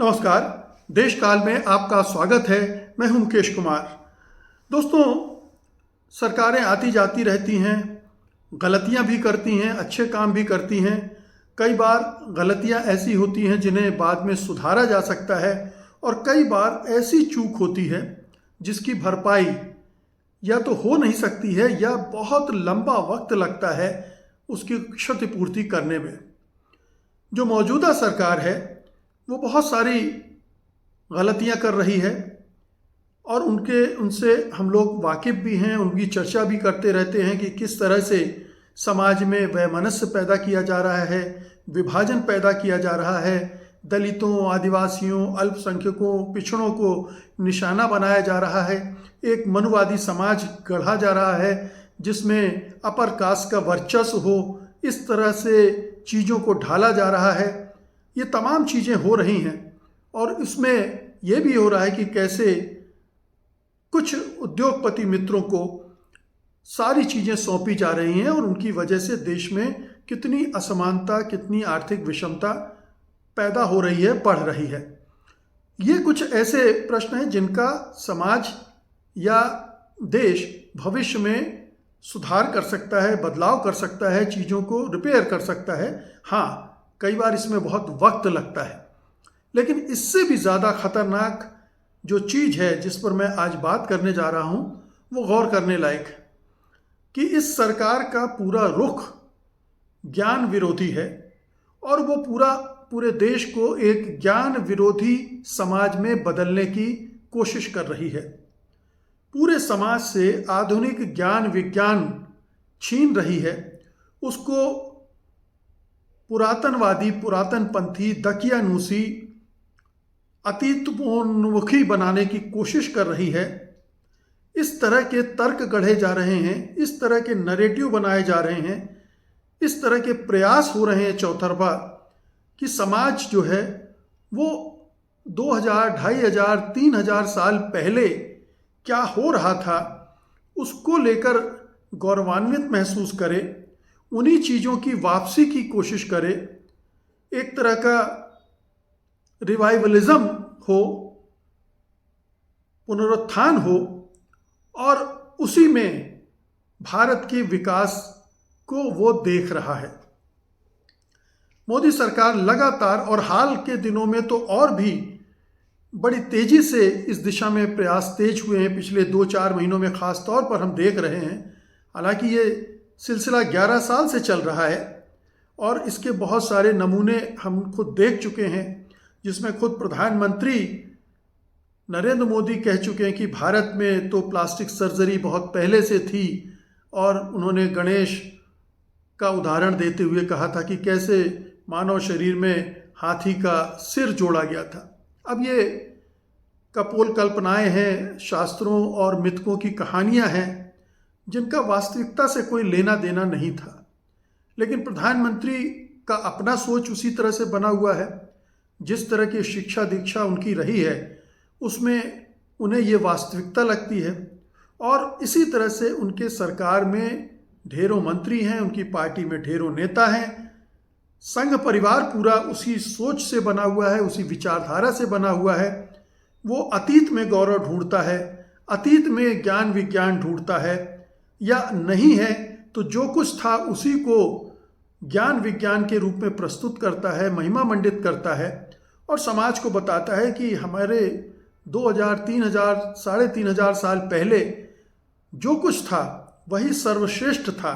नमस्कार। देश काल में आपका स्वागत है। मैं हूं मुकेश कुमार। दोस्तों, सरकारें आती जाती रहती हैं, गलतियां भी करती हैं, अच्छे काम भी करती हैं। कई बार गलतियां ऐसी होती हैं जिन्हें बाद में सुधारा जा सकता है, और कई बार ऐसी चूक होती है जिसकी भरपाई या तो हो नहीं सकती है या बहुत लंबा वक्त लगता है उसकी क्षतिपूर्ति करने में। जो मौजूदा सरकार है वो बहुत सारी गलतियां कर रही है, और उनसे हम लोग वाकिफ़ भी हैं, उनकी चर्चा भी करते रहते हैं कि किस तरह से समाज में वैमनस्य पैदा किया जा रहा है, विभाजन पैदा किया जा रहा है, दलितों, आदिवासियों, अल्पसंख्यकों, पिछड़ों को निशाना बनाया जा रहा है, एक मनुवादी समाज गढ़ा जा रहा है जिसमें अपर कास्ट का वर्चस्व हो, इस तरह से चीज़ों को ढाला जा रहा है। ये तमाम चीज़ें हो रही हैं, और इसमें यह भी हो रहा है कि कैसे कुछ उद्योगपति मित्रों को सारी चीज़ें सौंपी जा रही हैं, और उनकी वजह से देश में कितनी असमानता, कितनी आर्थिक विषमता पैदा हो रही है, बढ़ रही है। ये कुछ ऐसे प्रश्न हैं जिनका समाज या देश भविष्य में सुधार कर सकता है, बदलाव कर सकता है, चीज़ों को रिपेयर कर सकता है। हाँ, कई बार इसमें बहुत वक्त लगता है, लेकिन इससे भी ज़्यादा खतरनाक जो चीज़ है जिस पर मैं आज बात करने जा रहा हूँ वो गौर करने लायक है कि इस सरकार का पूरा रुख ज्ञान विरोधी है, और वो पूरे देश को एक ज्ञान विरोधी समाज में बदलने की कोशिश कर रही है। पूरे समाज से आधुनिक ज्ञान विज्ञान छीन रही है, उसको पुरातनवादी, पुरातनपंथी, दकियानूसी, अतीतोन्मुखी बनाने की कोशिश कर रही है। इस तरह के तर्क गढ़े जा रहे हैं, इस तरह के नरेटिव बनाए जा रहे हैं, इस तरह के प्रयास हो रहे हैं चौतरफा कि समाज जो है वो 2000, 2500, 3000 साल पहले क्या हो रहा था उसको लेकर गौरवान्वित महसूस करे, उन्हीं चीज़ों की वापसी की कोशिश करे, एक तरह का रिवाइवलिज्म हो, पुनरुत्थान हो, और उसी में भारत के विकास को वो देख रहा है। मोदी सरकार लगातार, और हाल के दिनों में तो और भी बड़ी तेजी से इस दिशा में प्रयास तेज हुए हैं। पिछले 2-4 महीनों में ख़ास तौर पर हम देख रहे हैं, हालांकि ये सिलसिला 11 साल से चल रहा है, और इसके बहुत सारे नमूने हम खुद देख चुके हैं, जिसमें खुद प्रधानमंत्री नरेंद्र मोदी कह चुके हैं कि भारत में तो प्लास्टिक सर्जरी बहुत पहले से थी, और उन्होंने गणेश का उदाहरण देते हुए कहा था कि कैसे मानव शरीर में हाथी का सिर जोड़ा गया था। अब ये कपोल कल्पनाएं हैं, शास्त्रों और मिथकों की कहानियां हैं जिनका वास्तविकता से कोई लेना देना नहीं था, लेकिन प्रधानमंत्री का अपना सोच उसी तरह से बना हुआ है। जिस तरह की शिक्षा दीक्षा उनकी रही है उसमें उन्हें ये वास्तविकता लगती है, और इसी तरह से उनके सरकार में ढेरों मंत्री हैं, उनकी पार्टी में ढेरों नेता हैं, संघ परिवार पूरा उसी सोच से बना हुआ है, उसी विचारधारा से बना हुआ है। वो अतीत में गौरव ढूंढता है, अतीत में ज्ञान विज्ञान ढूंढता है, या नहीं है तो जो कुछ था उसी को ज्ञान विज्ञान के रूप में प्रस्तुत करता है, महिमा मंडित करता है, और समाज को बताता है कि हमारे 2000, 3000, 3500 साल पहले जो कुछ था वही सर्वश्रेष्ठ था,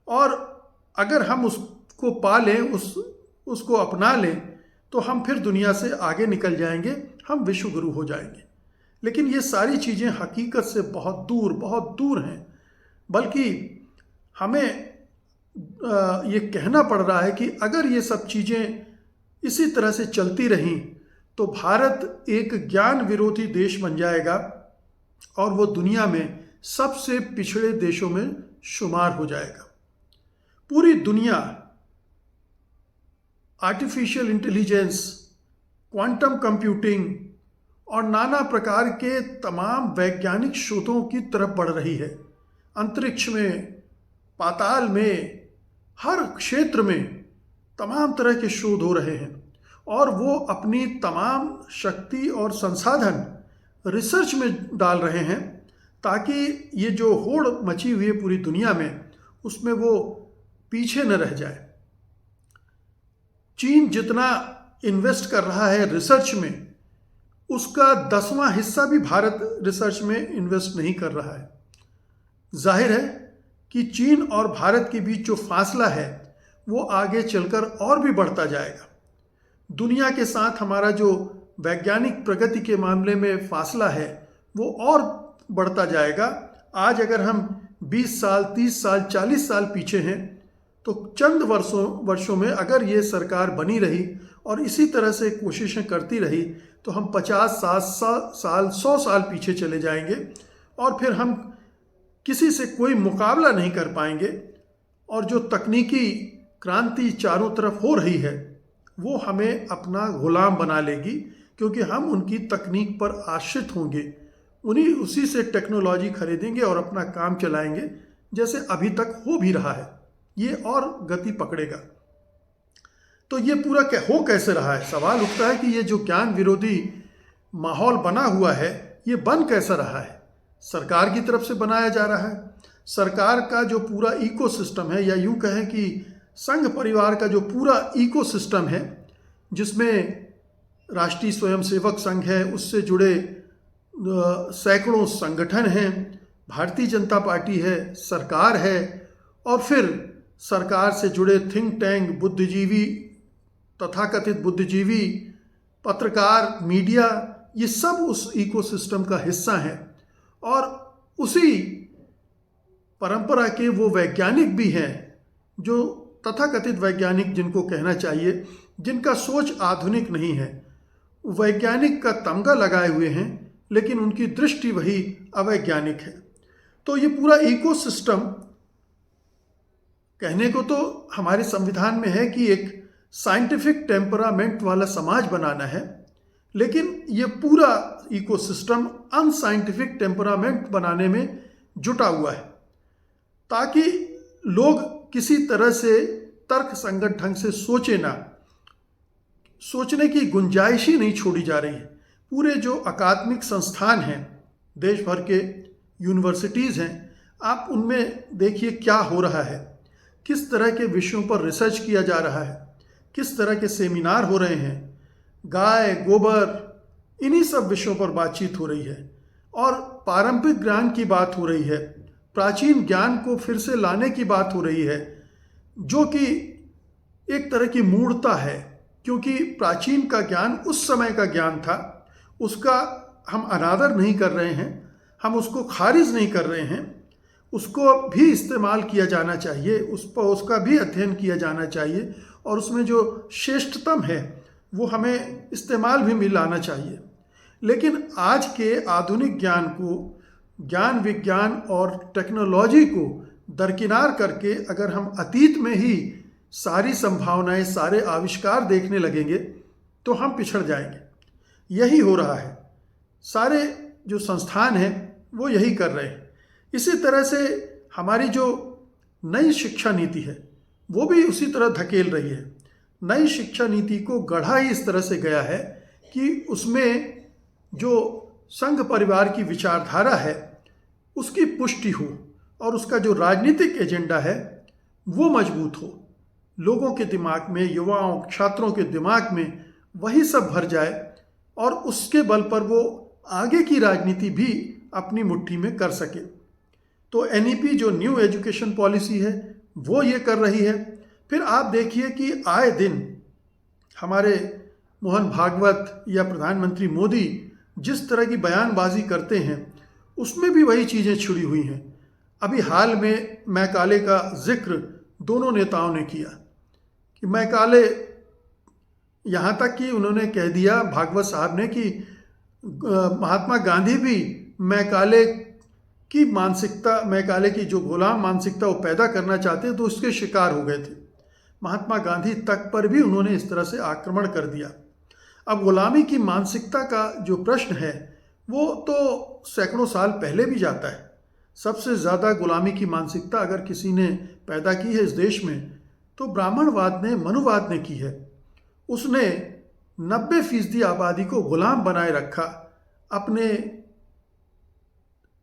और अगर हम उसको पा लें, उसको अपना लें, तो हम फिर दुनिया से आगे निकल जाएंगे, हम विश्व गुरु हो जाएंगे। लेकिन ये सारी चीज़ें हकीकत से बहुत दूर हैं। बल्कि हमें ये कहना पड़ रहा है कि अगर ये सब चीज़ें इसी तरह से चलती रहीं तो भारत एक ज्ञान विरोधी देश बन जाएगा, और वो दुनिया में सबसे पिछड़े देशों में शुमार हो जाएगा। पूरी दुनिया आर्टिफिशियल इंटेलिजेंस, क्वांटम कंप्यूटिंग और नाना प्रकार के तमाम वैज्ञानिक शोधों की तरफ बढ़ रही है। अंतरिक्ष में, पाताल में, हर क्षेत्र में तमाम तरह के शोध हो रहे हैं, और वो अपनी तमाम शक्ति और संसाधन रिसर्च में डाल रहे हैं ताकि ये जो होड़ मची हुई है पूरी दुनिया में, उसमें वो पीछे न रह जाए। चीन जितना इन्वेस्ट कर रहा है रिसर्च में, उसका 10वां हिस्सा भी भारत रिसर्च में इन्वेस्ट नहीं कर रहा है। जाहिर है कि चीन और भारत के बीच जो फासला है वो आगे चलकर और भी बढ़ता जाएगा। दुनिया के साथ हमारा जो वैज्ञानिक प्रगति के मामले में फासला है वो और बढ़ता जाएगा। आज अगर हम 20 साल, 30 साल, 40 साल पीछे हैं, तो चंद वर्षों में अगर ये सरकार बनी रही और इसी तरह से कोशिशें करती रही तो हम 50 साल 100 साल पीछे चले जाएंगे और फिर हम किसी से कोई मुकाबला नहीं कर पाएंगे। और जो तकनीकी क्रांति चारों तरफ हो रही है वो हमें अपना गुलाम बना लेगी, क्योंकि हम उनकी तकनीक पर आश्रित होंगे, उसी से टेक्नोलॉजी खरीदेंगे और अपना काम चलाएंगे, जैसे अभी तक हो भी रहा है। ये और गति पकड़ेगा। तो ये पूरा हो कैसे रहा है? सवाल उठता है कि ये जो ज्ञान विरोधी माहौल बना हुआ है ये बन कैसा रहा है? सरकार की तरफ से बनाया जा रहा है। सरकार का जो पूरा इकोसिस्टम है, या यूं कहें कि संघ परिवार का जो पूरा इकोसिस्टम है, जिसमें राष्ट्रीय स्वयंसेवक संघ है, उससे जुड़े सैकड़ों संगठन हैं, भारतीय जनता पार्टी है, सरकार है, और फिर सरकार से जुड़े थिंक टैंक, बुद्धिजीवी, तथाकथित बुद्धिजीवी, पत्रकार, मीडिया, ये सब उस इकोसिस्टम का हिस्सा हैं। और उसी परंपरा के वो वैज्ञानिक भी हैं, जो तथाकथित वैज्ञानिक जिनको कहना चाहिए, जिनका सोच आधुनिक नहीं है, वैज्ञानिक का तमगा लगाए हुए हैं, लेकिन उनकी दृष्टि वही अवैज्ञानिक है। तो ये पूरा इकोसिस्टम, कहने को तो हमारे संविधान में है कि एक साइंटिफिक टेम्परामेंट वाला समाज बनाना है, लेकिन ये पूरा इकोसिस्टम अनसाइंटिफिक टेम्परामेंट बनाने में जुटा हुआ है, ताकि लोग किसी तरह से तर्क संगत ढंग से सोचे ना, सोचने की गुंजाइश ही नहीं छोड़ी जा रही है। पूरे जो अकादमिक संस्थान हैं, देश भर के यूनिवर्सिटीज़ हैं, आप उनमें देखिए क्या हो रहा है, किस तरह के विषयों पर रिसर्च किया जा रहा है, किस तरह के सेमिनार हो रहे हैं, गाय, गोबर, इन्हीं सब विषयों पर बातचीत हो रही है, और पारंपरिक ज्ञान की बात हो रही है, प्राचीन ज्ञान को फिर से लाने की बात हो रही है, जो कि एक तरह की मूढ़ता है, क्योंकि प्राचीन का ज्ञान उस समय का ज्ञान था, उसका हम अनादर नहीं कर रहे हैं, हम उसको खारिज नहीं कर रहे हैं, उसको भी इस्तेमाल किया जाना चाहिए, उसका भी अध्ययन किया जाना चाहिए, और उसमें जो श्रेष्ठतम है वो हमें इस्तेमाल भी में लाना चाहिए। लेकिन आज के आधुनिक ज्ञान को, ज्ञान विज्ञान और टेक्नोलॉजी को दरकिनार करके अगर हम अतीत में ही सारी संभावनाएं, सारे आविष्कार देखने लगेंगे तो हम पिछड़ जाएंगे। यही हो रहा है, सारे जो संस्थान हैं वो यही कर रहे हैं। इसी तरह से हमारी जो नई शिक्षा नीति है वो भी उसी तरह धकेल रही है। नई शिक्षा नीति को गढ़ा ही इस तरह से गया है कि उसमें जो संघ परिवार की विचारधारा है उसकी पुष्टि हो, और उसका जो राजनीतिक एजेंडा है वो मजबूत हो, लोगों के दिमाग में, युवाओं, छात्रों के दिमाग में वही सब भर जाए, और उसके बल पर वो आगे की राजनीति भी अपनी मुट्ठी में कर सके। तो एनईपी जो न्यू एजुकेशन पॉलिसी है वो ये कर रही है। फिर आप देखिए कि आए दिन हमारे मोहन भागवत या प्रधानमंत्री मोदी जिस तरह की बयानबाजी करते हैं उसमें भी वही चीज़ें छुड़ी हुई हैं। अभी हाल में मैकाले का जिक्र दोनों नेताओं ने किया कि मैकाले, यहाँ तक कि उन्होंने कह दिया भागवत साहब ने कि महात्मा गांधी भी मैकाले की मानसिकता, मैकाले की जो गुलाम मानसिकता वो पैदा करना चाहते तो उसके शिकार हो गए थे। महात्मा गांधी तक पर भी उन्होंने इस तरह से आक्रमण कर दिया। अब गुलामी की मानसिकता का जो प्रश्न है वो तो सैकड़ों साल पहले भी जाता है। सबसे ज़्यादा गुलामी की मानसिकता अगर किसी ने पैदा की है इस देश में तो ब्राह्मणवाद ने, मनुवाद ने की है। उसने 90% आबादी को गुलाम बनाए रखा, अपने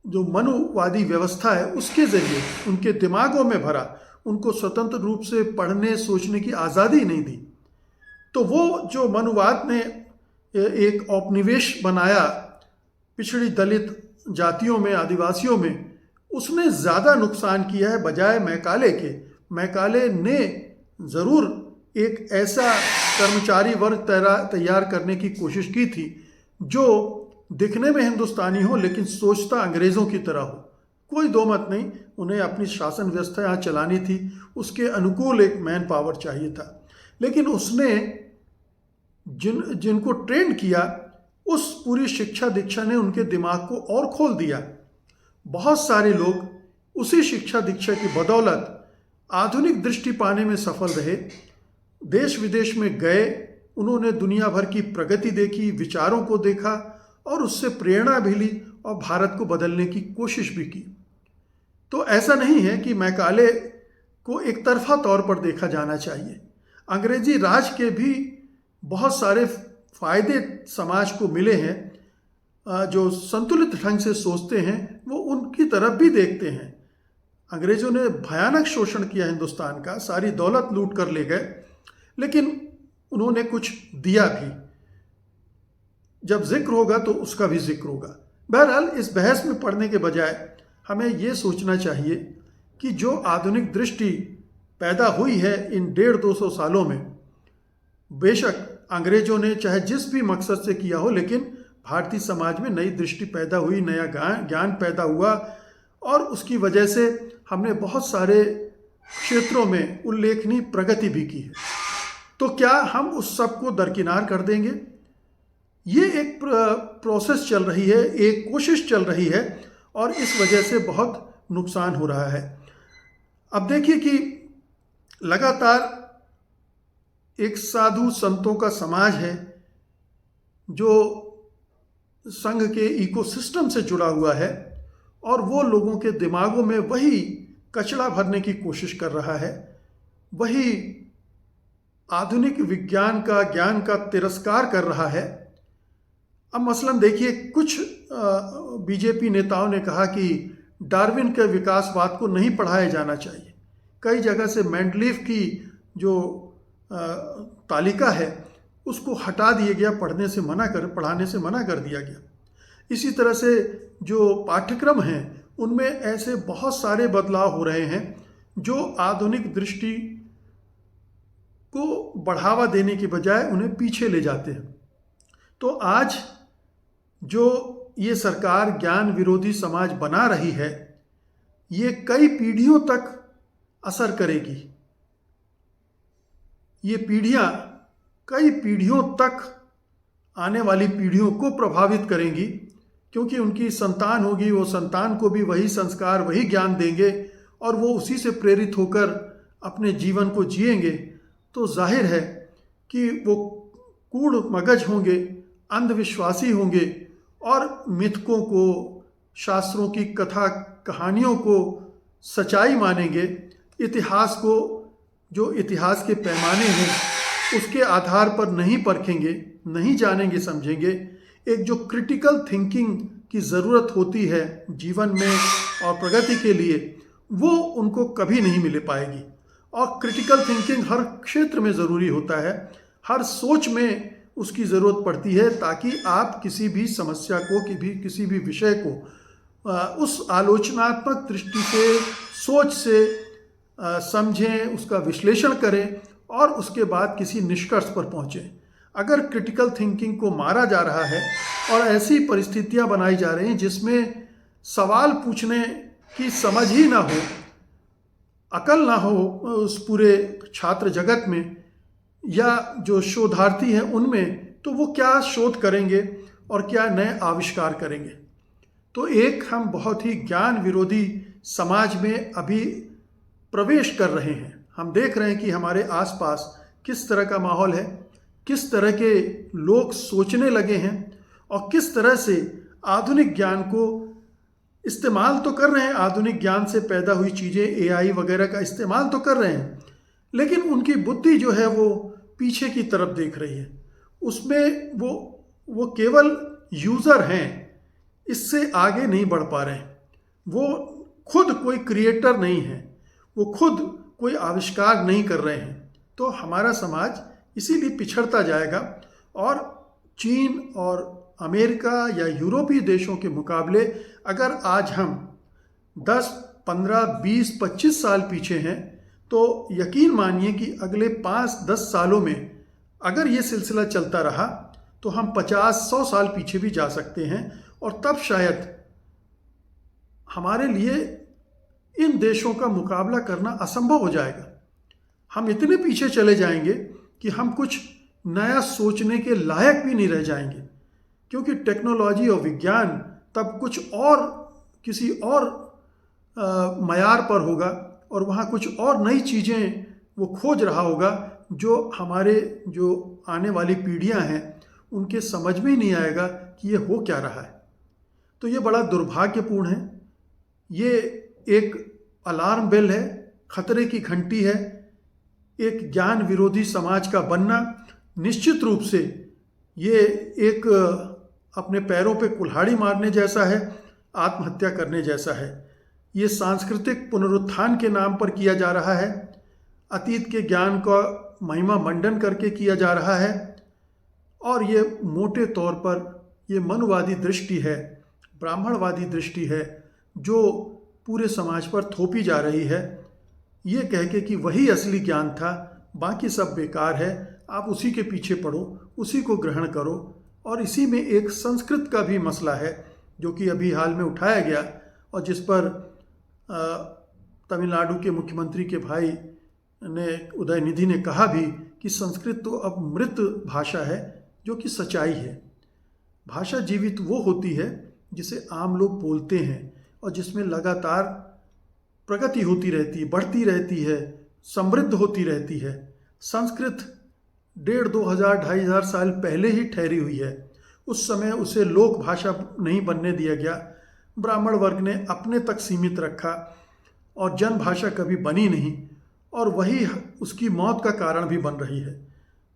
जो मनुवादी व्यवस्था है उसके ज़रिए उनके दिमागों में भरा, उनको स्वतंत्र रूप से पढ़ने सोचने की आज़ादी नहीं दी। तो वो जो मनुवाद ने एक औपनिवेश बनाया पिछड़ी दलित जातियों में, आदिवासियों में, उसने ज़्यादा नुकसान किया है बजाय मैकाले के। मैकाले ने ज़रूर एक ऐसा कर्मचारी वर्ग तैयार करने की कोशिश की थी जो दिखने में हिंदुस्तानी हो लेकिन सोचता अंग्रेज़ों की तरह हो। कोई दो मत नहीं, उन्हें अपनी शासन व्यवस्था यहाँ चलानी थी, उसके अनुकूल एक मैन पावर चाहिए था। लेकिन उसने जिनको ट्रेंड किया, उस पूरी शिक्षा दीक्षा ने उनके दिमाग को और खोल दिया। बहुत सारे लोग उसी शिक्षा दीक्षा की बदौलत आधुनिक दृष्टि पाने में सफल रहे, देश विदेश में गए, उन्होंने दुनिया भर की प्रगति देखी, विचारों को देखा और उससे प्रेरणा भी ली और भारत को बदलने की कोशिश भी की। तो ऐसा नहीं है कि मैकाले को एक तरफा तौर पर देखा जाना चाहिए। अंग्रेजी राज के भी बहुत सारे फायदे समाज को मिले हैं। जो संतुलित ढंग से सोचते हैं वो उनकी तरफ भी देखते हैं। अंग्रेज़ों ने भयानक शोषण किया हिंदुस्तान का, सारी दौलत लूट कर ले गए, लेकिन उन्होंने कुछ दिया भी। जब जिक्र होगा तो उसका भी जिक्र होगा। बहरहाल इस बहस में पढ़ने के बजाय हमें ये सोचना चाहिए कि जो आधुनिक दृष्टि पैदा हुई है इन 150-200 सालों में, बेशक अंग्रेज़ों ने चाहे जिस भी मकसद से किया हो, लेकिन भारतीय समाज में नई दृष्टि पैदा हुई, नया ज्ञान पैदा हुआ और उसकी वजह से हमने बहुत सारे क्षेत्रों में उल्लेखनीय प्रगति भी की है। तो क्या हम उस सब को दरकिनार कर देंगे? ये एक प्रोसेस चल रही है, एक कोशिश चल रही है और इस वजह से बहुत नुकसान हो रहा है। अब देखिए कि लगातार एक साधु संतों का समाज है जो संघ के इकोसिस्टम से जुड़ा हुआ है और वो लोगों के दिमागों में वही कचरा भरने की कोशिश कर रहा है, वही आधुनिक विज्ञान का, ज्ञान का तिरस्कार कर रहा है। अब मसलन देखिए, कुछ बीजेपी नेताओं ने कहा कि डार्विन के विकासवाद को नहीं पढ़ाया जाना चाहिए। कई जगह से मेंडलीफ की जो तालिका है उसको हटा दिया गया, पढ़ाने से मना कर दिया गया। इसी तरह से जो पाठ्यक्रम हैं उनमें ऐसे बहुत सारे बदलाव हो रहे हैं जो आधुनिक दृष्टि को बढ़ावा देने के बजाय उन्हें पीछे ले जाते हैं। तो आज जो ये सरकार ज्ञान विरोधी समाज बना रही है, ये कई पीढ़ियों तक असर करेगी। ये पीढ़ियाँ कई पीढ़ियों तक, आने वाली पीढ़ियों को प्रभावित करेंगी, क्योंकि उनकी संतान होगी, वो संतान को भी वही संस्कार, वही ज्ञान देंगे और वो उसी से प्रेरित होकर अपने जीवन को जिएंगे। तो जाहिर है कि वो कूड़ मगज होंगे, अंधविश्वासी होंगे और मिथकों को, शास्त्रों की कथा कहानियों को सच्चाई मानेंगे। इतिहास को, जो इतिहास के पैमाने हैं उसके आधार पर नहीं परखेंगे, नहीं जानेंगे, समझेंगे। एक जो क्रिटिकल थिंकिंग की ज़रूरत होती है जीवन में और प्रगति के लिए, वो उनको कभी नहीं मिल पाएगी। और क्रिटिकल थिंकिंग हर क्षेत्र में ज़रूरी होता है, हर सोच में उसकी ज़रूरत पड़ती है, ताकि आप किसी भी समस्या को, किसी भी विषय को उस आलोचनात्मक दृष्टि से, सोच से समझें, उसका विश्लेषण करें और उसके बाद किसी निष्कर्ष पर पहुँचें। अगर क्रिटिकल थिंकिंग को मारा जा रहा है और ऐसी परिस्थितियां बनाई जा रही हैं जिसमें सवाल पूछने की समझ ही ना हो, अकल ना हो उस पूरे छात्र जगत में या जो शोधार्थी हैं उनमें, तो वो क्या शोध करेंगे और क्या नए आविष्कार करेंगे। तो एक हम बहुत ही ज्ञान विरोधी समाज में अभी प्रवेश कर रहे हैं। हम देख रहे हैं कि हमारे आसपास किस तरह का माहौल है, किस तरह के लोग सोचने लगे हैं और किस तरह से आधुनिक ज्ञान को इस्तेमाल तो कर रहे हैं। आधुनिक ज्ञान से पैदा हुई चीज़ें, एआई वगैरह का इस्तेमाल तो कर रहे हैं, लेकिन उनकी बुद्धि जो है वो पीछे की तरफ देख रही है। उसमें वो केवल यूज़र हैं, इससे आगे नहीं बढ़ पा रहे हैं। वो खुद कोई क्रिएटर नहीं है, वो खुद कोई आविष्कार नहीं कर रहे हैं। तो हमारा समाज इसीलिए पिछड़ता जाएगा और चीन और अमेरिका या यूरोपीय देशों के मुकाबले अगर आज हम 10, 15, 20, 25 साल पीछे हैं तो यकीन मानिए कि अगले 5-10 सालों में अगर ये सिलसिला चलता रहा तो हम 50-100 साल पीछे भी जा सकते हैं और तब शायद हमारे लिए इन देशों का मुकाबला करना असंभव हो जाएगा। हम इतने पीछे चले जाएंगे कि हम कुछ नया सोचने के लायक भी नहीं रह जाएंगे, क्योंकि टेक्नोलॉजी और विज्ञान तब कुछ और किसी और मयार पर होगा और वहाँ कुछ और नई चीज़ें वो खोज रहा होगा जो हमारे जो आने वाली पीढ़ियाँ हैं उनके समझ में ही नहीं आएगा कि ये हो क्या रहा है। तो ये बड़ा दुर्भाग्यपूर्ण है। ये एक अलार्म बेल है, खतरे की घंटी है। एक ज्ञान विरोधी समाज का बनना निश्चित रूप से ये एक अपने पैरों पे कुल्हाड़ी मारने जैसा है, आत्महत्या करने जैसा है। ये सांस्कृतिक पुनरुत्थान के नाम पर किया जा रहा है, अतीत के ज्ञान का महिमा मंडन करके किया जा रहा है और ये मोटे तौर पर ये मनुवादी दृष्टि है, ब्राह्मणवादी दृष्टि है जो पूरे समाज पर थोपी जा रही है, ये कह के कि वही असली ज्ञान था, बाकी सब बेकार है, आप उसी के पीछे पढ़ो, उसी को ग्रहण करो। और इसी में एक संस्कृत का भी मसला है जो कि अभी हाल में उठाया गया और जिस पर तमिलनाडु के मुख्यमंत्री के भाई ने उदयनिधि ने कहा भी कि संस्कृत तो अब मृत भाषा है, जो कि सच्चाई है। भाषा जीवित वो होती है जिसे आम लोग बोलते हैं और जिसमें लगातार प्रगति होती रहती है, बढ़ती रहती है, समृद्ध होती रहती है। संस्कृत 1,500-2,000 साल पहले ही ठहरी हुई है। उस समय उसे लोक भाषा नहीं बनने दिया गया, ब्राह्मण वर्ग ने अपने तक सीमित रखा और जन भाषा कभी बनी नहीं और वही उसकी मौत का कारण भी बन रही है,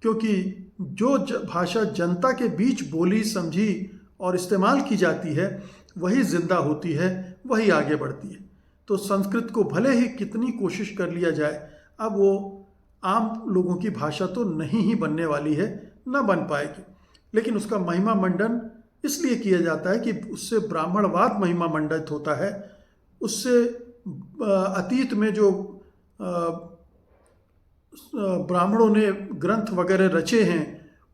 क्योंकि जो भाषा जनता के बीच बोली समझी और इस्तेमाल की जाती है वही जिंदा होती है, वही आगे बढ़ती है। तो संस्कृत को भले ही कितनी कोशिश कर लिया जाए, अब वो आम लोगों की भाषा तो नहीं ही बनने वाली है, न बन पाएगी। लेकिन उसका महिमा मंडन इसलिए किया जाता है कि उससे ब्राह्मणवाद महिमा मंडित होता है, उससे अतीत में जो ब्राह्मणों ने ग्रंथ वगैरह रचे हैं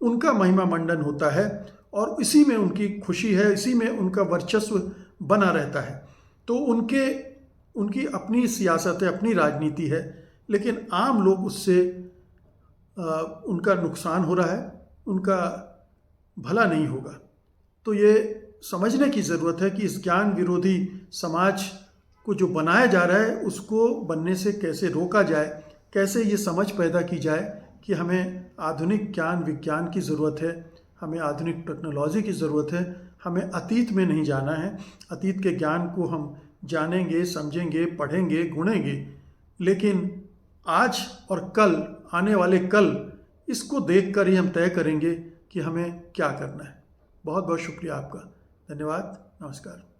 उनका महिमा मंडन होता है और इसी में उनकी खुशी है, इसी में उनका वर्चस्व बना रहता है। तो उनकी अपनी सियासत है, अपनी राजनीति है, लेकिन आम लोग उससे उनका नुकसान हो रहा है, उनका भला नहीं होगा। तो ये समझने की ज़रूरत है कि इस ज्ञान विरोधी समाज को जो बनाया जा रहा है उसको बनने से कैसे रोका जाए, कैसे ये समझ पैदा की जाए कि हमें आधुनिक ज्ञान विज्ञान की ज़रूरत है, हमें आधुनिक टेक्नोलॉजी की ज़रूरत है, हमें अतीत में नहीं जाना है। अतीत के ज्ञान को हम जानेंगे, समझेंगे, पढ़ेंगे, गुणेंगे, लेकिन आज और कल, आने वाले कल, इसको देखकर ही हम तय करेंगे कि हमें क्या करना है। बहुत बहुत शुक्रिया आपका। धन्यवाद। नमस्कार।